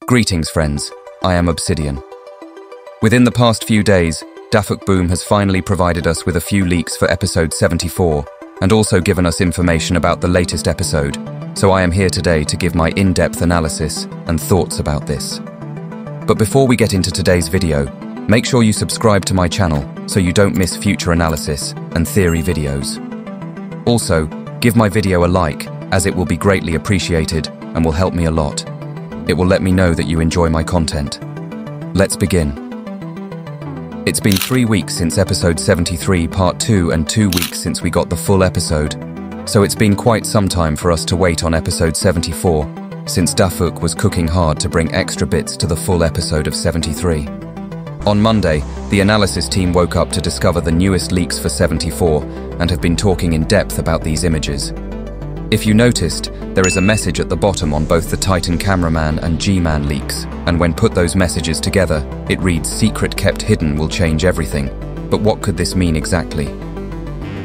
Greetings friends, I am Obsidian. Within the past few days, Dafuk Boom has finally provided us with a few leaks for episode 74 and also given us information about the latest episode, so I am here today to give my in-depth analysis and thoughts about this. But before we get into today's video, make sure you subscribe to my channel so you don't miss future analysis and theory videos. Also, give my video a like, as it will be greatly appreciated and will help me a lot. It will let me know that you enjoy my content. Let's begin. It's been 3 weeks since episode 73 part 2 and 2 weeks since we got the full episode, so it's been quite some time for us to wait on episode 74, since Dafuk was cooking hard to bring extra bits to the full episode of 73. On Monday, the analysis team woke up to discover the newest leaks for 74 and have been talking in depth about these images. If you noticed, there is a message at the bottom on both the Titan Cameraman and G-Man leaks, and when put those messages together, it reads "Secret kept hidden will change everything." But what could this mean exactly?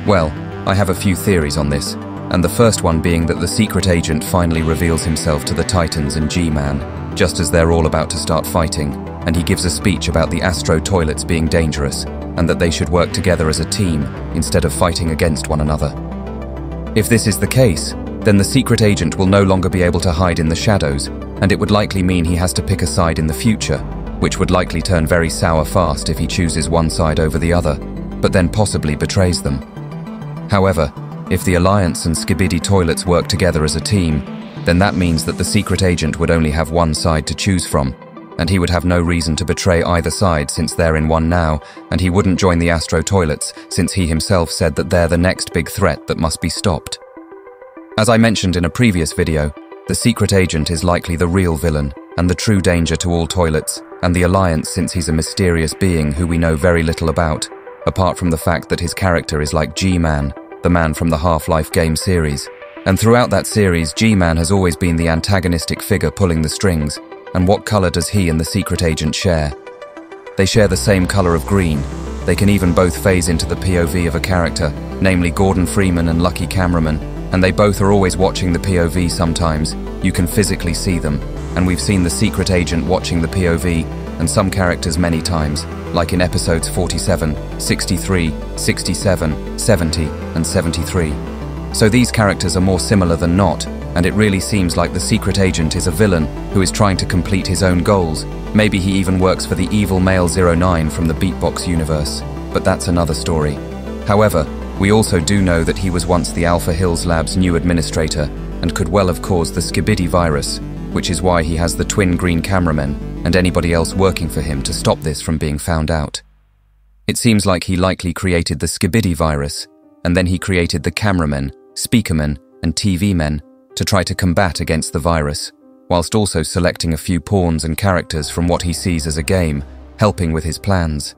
Well, I have a few theories on this, and the first one being that the secret agent finally reveals himself to the Titans and G-Man, just as they're all about to start fighting, and he gives a speech about the Astro toilets being dangerous, and that they should work together as a team instead of fighting against one another. If this is the case, then the secret agent will no longer be able to hide in the shadows, and it would likely mean he has to pick a side in the future, which would likely turn very sour fast if he chooses one side over the other, but then possibly betrays them. However, if the Alliance and Skibidi toilets work together as a team, then that means that the secret agent would only have one side to choose from, and he would have no reason to betray either side since they're in one now, and he wouldn't join the Astro toilets since he himself said that they're the next big threat that must be stopped. As I mentioned in a previous video, the secret agent is likely the real villain and the true danger to all toilets and the Alliance, since he's a mysterious being who we know very little about, apart from the fact that his character is like G-Man, the man from the Half-Life game series. And throughout that series, G-Man has always been the antagonistic figure pulling the strings. And what color does he and the secret agent share? They share the same color of green. They can even both phase into the POV of a character, namely Gordon Freeman and Lucky Cameraman, and they both are always watching the POV sometimes. You can physically see them, and we've seen the secret agent watching the POV and some characters many times, like in episodes 47, 63, 67, 70, and 73. So these characters are more similar than not, and it really seems like the secret agent is a villain who is trying to complete his own goals. Maybe he even works for the evil male 09 from the Beatbox universe, but that's another story. However, we also do know that he was once the Alpha Hills Lab's new administrator and could well have caused the Skibidi virus, which is why he has the twin green cameramen and anybody else working for him to stop this from being found out. It seems like he likely created the Skibidi virus, and then he created the cameramen, speakermen, and TV men to try to combat against the virus, whilst also selecting a few pawns and characters from what he sees as a game, helping with his plans.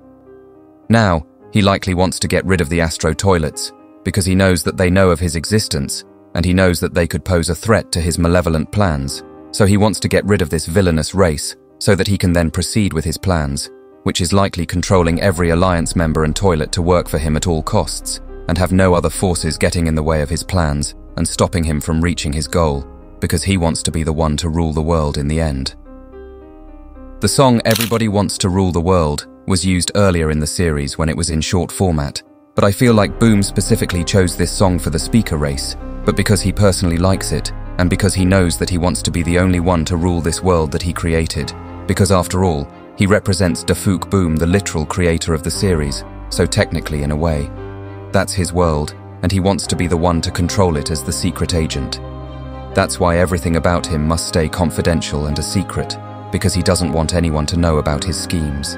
Now, he likely wants to get rid of the Astro toilets, because he knows that they know of his existence, and he knows that they could pose a threat to his malevolent plans, so he wants to get rid of this villainous race, so that he can then proceed with his plans, which is likely controlling every Alliance member and toilet to work for him at all costs, and have no other forces getting in the way of his plans, and stopping him from reaching his goal, because he wants to be the one to rule the world in the end. The song "Everybody Wants to Rule the World" was used earlier in the series when it was in short format, but I feel like Boom specifically chose this song for the speaker race, but because he personally likes it, and because he knows that he wants to be the only one to rule this world that he created, because after all, he represents Dafuk Boom, the literal creator of the series, so technically in a way. That's his world, and he wants to be the one to control it as the secret agent. That's why everything about him must stay confidential and a secret, because he doesn't want anyone to know about his schemes.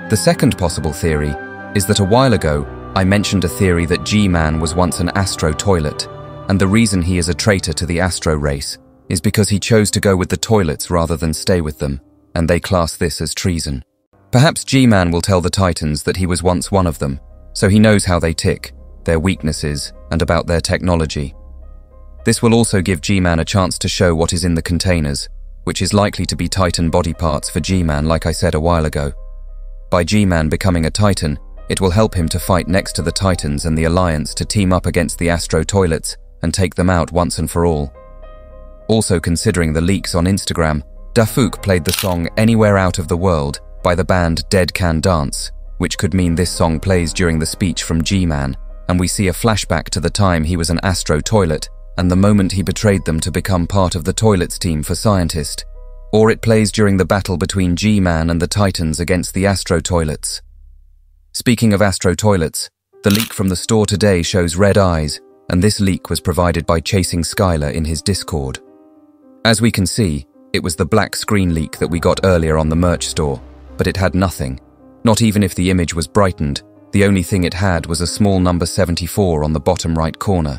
The second possible theory is that a while ago, I mentioned a theory that G-Man was once an Astro toilet, and the reason he is a traitor to the Astro race is because he chose to go with the toilets rather than stay with them, and they class this as treason. Perhaps G-Man will tell the Titans that he was once one of them, so he knows how they tick, their weaknesses, and about their technology. This will also give G-Man a chance to show what is in the containers, which is likely to be Titan body parts for G-Man, like I said a while ago. By G-Man becoming a Titan, it will help him to fight next to the Titans and the Alliance to team up against the Astro toilets and take them out once and for all. Also, considering the leaks on Instagram, Dafuk played the song Anywhere Out of the World by the band Dead Can Dance, which could mean this song plays during the speech from G-Man, and we see a flashback to the time he was an Astro Toilet and the moment he betrayed them to become part of the Toilets team for Scientist. Or it plays during the battle between G-Man and the Titans against the Astro Toilets. Speaking of Astro Toilets, the leak from the store today shows red eyes, and this leak was provided by Chasing Skylar in his Discord. As we can see, it was the black screen leak that we got earlier on the merch store, but it had nothing. Not even if the image was brightened, the only thing it had was a small number 74 on the bottom right corner.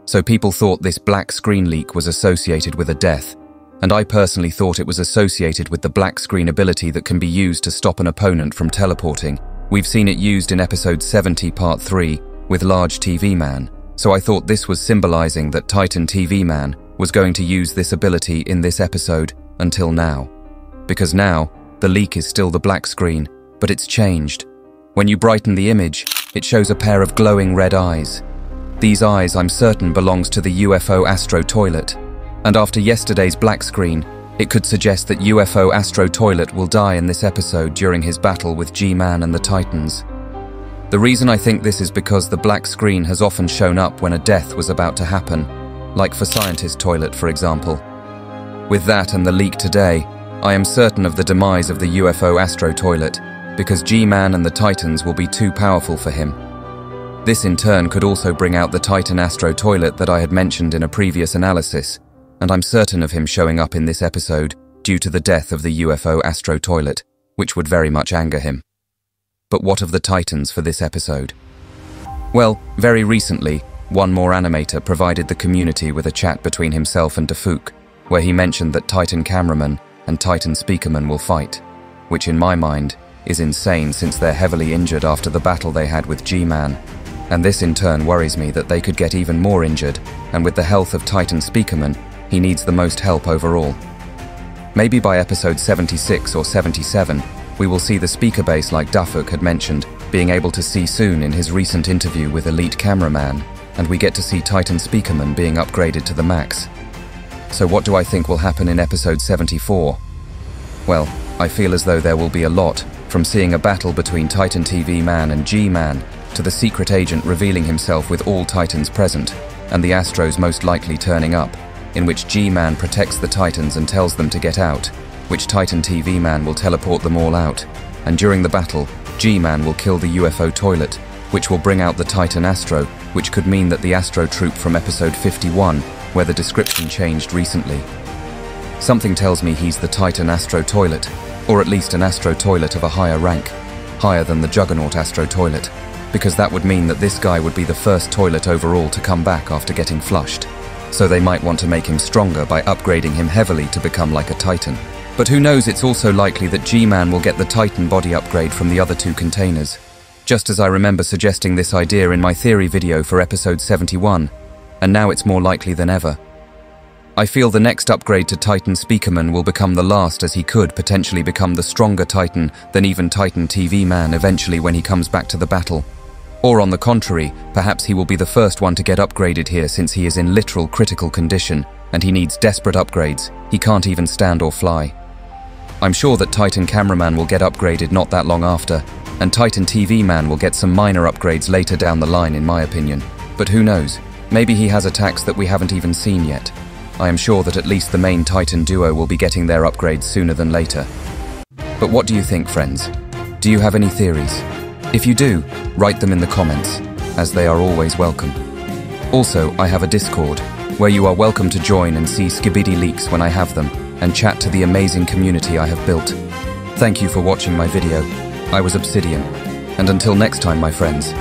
So people thought this black screen leak was associated with a death, and I personally thought it was associated with the black screen ability that can be used to stop an opponent from teleporting. We've seen it used in episode 70 part 3 with Large TV Man, so I thought this was symbolizing that Titan TV Man was going to use this ability in this episode until now. Because now, the leak is still the black screen, but it's changed. When you brighten the image, it shows a pair of glowing red eyes. These eyes, I'm certain, belongs to the UFO Astro Toilet. And after yesterday's black screen, it could suggest that UFO Astro Toilet will die in this episode during his battle with G-Man and the Titans. The reason I think this is because the black screen has often shown up when a death was about to happen, like for Scientist Toilet, for example. With that and the leak today, I am certain of the demise of the UFO Astro Toilet, because G-Man and the Titans will be too powerful for him. This in turn could also bring out the Titan Astro Toilet that I had mentioned in a previous analysis, and I'm certain of him showing up in this episode due to the death of the UFO Astro Toilet, which would very much anger him. But what of the Titans for this episode? Well, very recently, one more animator provided the community with a chat between himself and Dafuk, where he mentioned that Titan Cameraman and Titan Speakerman will fight, which in my mind is insane since they're heavily injured after the battle they had with G-Man, and this in turn worries me that they could get even more injured, and with the health of Titan Speakerman, he needs the most help overall. Maybe by episode 76 or 77, we will see the speaker base like Dafuk had mentioned, being able to see soon in his recent interview with Elite Cameraman, and we get to see Titan Speakerman being upgraded to the max. So what do I think will happen in episode 74? Well, I feel as though there will be a lot, from seeing a battle between Titan TV Man and G-Man, to the secret agent revealing himself with all Titans present, and the Astros most likely turning up, in which G-Man protects the Titans and tells them to get out, which Titan TV Man will teleport them all out, and during the battle, G-Man will kill the UFO Toilet, which will bring out the Titan Astro, which could mean that the Astro Troop from episode 51, where the description changed recently. Something tells me he's the Titan Astro Toilet, or at least an Astro Toilet of a higher rank, higher than the Juggernaut Astro Toilet, because that would mean that this guy would be the first toilet overall to come back after getting flushed. So they might want to make him stronger by upgrading him heavily to become like a Titan. But who knows, it's also likely that G-Man will get the Titan body upgrade from the other two containers, just as I remember suggesting this idea in my theory video for episode 71, and now it's more likely than ever. I feel the next upgrade to Titan Speakerman will become the last, as he could potentially become the stronger Titan than even Titan TV Man eventually when he comes back to the battle. Or on the contrary, perhaps he will be the first one to get upgraded here since he is in literal critical condition and he needs desperate upgrades. He can't even stand or fly. I'm sure that Titan Cameraman will get upgraded not that long after, and Titan TV Man will get some minor upgrades later down the line in my opinion. But who knows, maybe he has attacks that we haven't even seen yet. I am sure that at least the main Titan duo will be getting their upgrades sooner than later. But what do you think, friends? Do you have any theories? If you do, write them in the comments, as they are always welcome. Also, I have a Discord, where you are welcome to join and see Skibidi leaks when I have them, and chat to the amazing community I have built. Thank you for watching my video. I was Obsidian, and until next time, my friends.